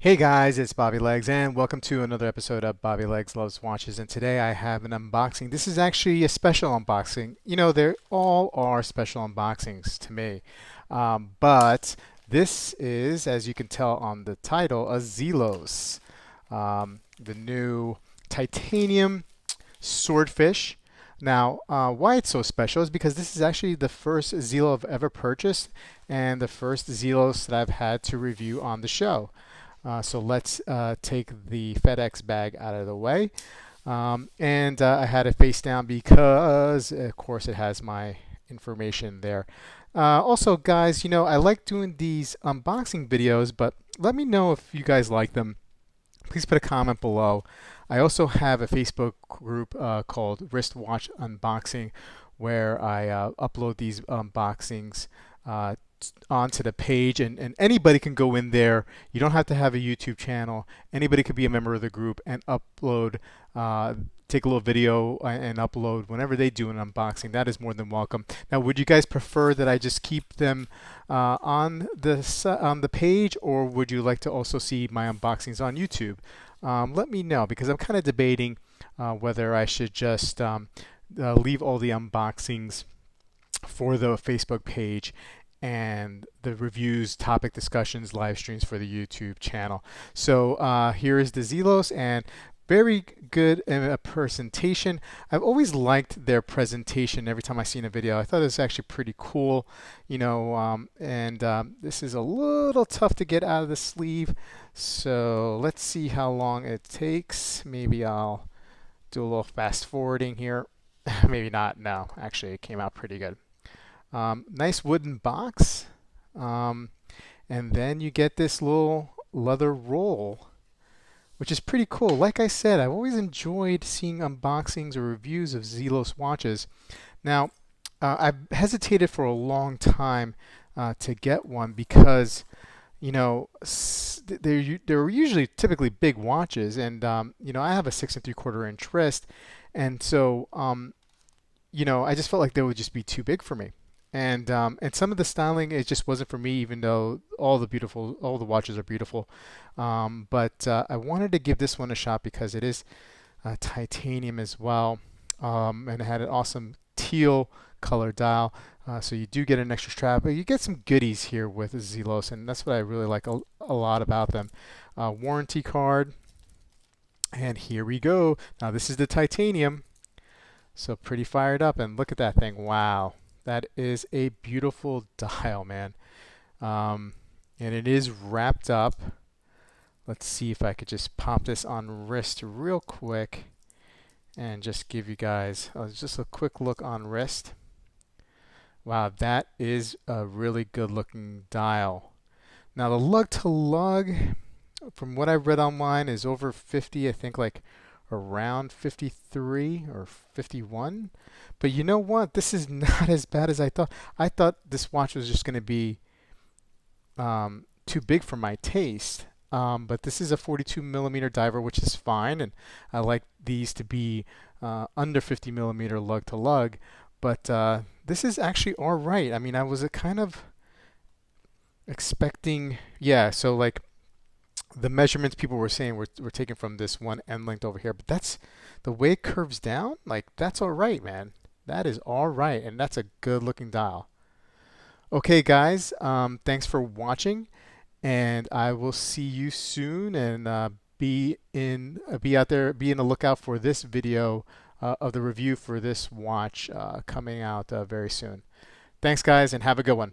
Hey guys, it's Bobby Legs, and welcome to another episode of Bobby Legs Loves Watches. And today I have an unboxing. This is actually a special unboxing. You know, they all are special unboxings to me. But this is, as you can tell on the title, a Zelos, the new titanium swordfish. Now, why it's so special is because this is actually the first Zelo I've ever purchased and the first Zelos that I've had to review on the show. So let's take the FedEx bag out of the way. And I had it face down because, of course, it has my information there. Also, guys, you know, I like doing these unboxing videos, but let me know if you guys like them. Please put a comment below. I also have a Facebook group called Wristwatch Unboxing where I upload these unboxings onto the page, and anybody can go in there. You don't have to have a YouTube channel. Anybody could be a member of the group and upload, take a little video and upload whenever they do an unboxing. That is more than welcome. Now, would you guys prefer that I just keep them on the page, or would you like to also see my unboxings on YouTube? Let me know, because I'm kind of debating whether I should just leave all the unboxings for the Facebook page and the reviews, topic discussions, live streams for the YouTube channel. So here is the Zelos, and very good presentation. I've always liked their presentation every time I seen a video. I thought it was actually pretty cool, you know, this is a little tough to get out of the sleeve. So let's see how long it takes. Maybe I'll do a little fast forwarding here. Maybe not. No, actually it came out pretty good. Nice wooden box. And then you get this little leather roll, which is pretty cool. Like I said, I've always enjoyed seeing unboxings or reviews of Zelos watches. Now, I've hesitated for a long time to get one because, you know, they're usually typically big watches, and you know, I have a 6 3/4 inch wrist, and so you know, I just felt like they would just be too big for me. And some of the styling, it just wasn't for me, even though all the watches are beautiful. But I wanted to give this one a shot because it is titanium as well, and it had an awesome teal color dial. So you do get an extra strap, but you get some goodies here with Zelos, and that's what I really like a lot about them. Warranty card, and here we go. Now this is the titanium, so pretty fired up, and look at that thing! Wow. That is a beautiful dial, man. And it is wrapped up. Let's see if I could just pop this on wrist real quick and just give you guys just a quick look on wrist. Wow, that is a really good looking dial. Now the lug to lug, from what I've read online, is over 50, I think like around 53 or 51. But you know what? This is not as bad as I thought. I thought this watch was just going to be too big for my taste. But this is a 42 millimeter diver, which is fine, and I like these to be under 50 millimeter lug to lug. But this is actually all right. I mean, I was kind of expecting, yeah. So like the measurements people were saying were taken from this one end length over here, but that's the way it curves down. Like, that's all right, man. That is all right, and that's a good looking dial. Okay, guys, thanks for watching, and I will see you soon. And be out there, be in the lookout for this video of the review for this watch coming out very soon. Thanks, guys, and have a good one.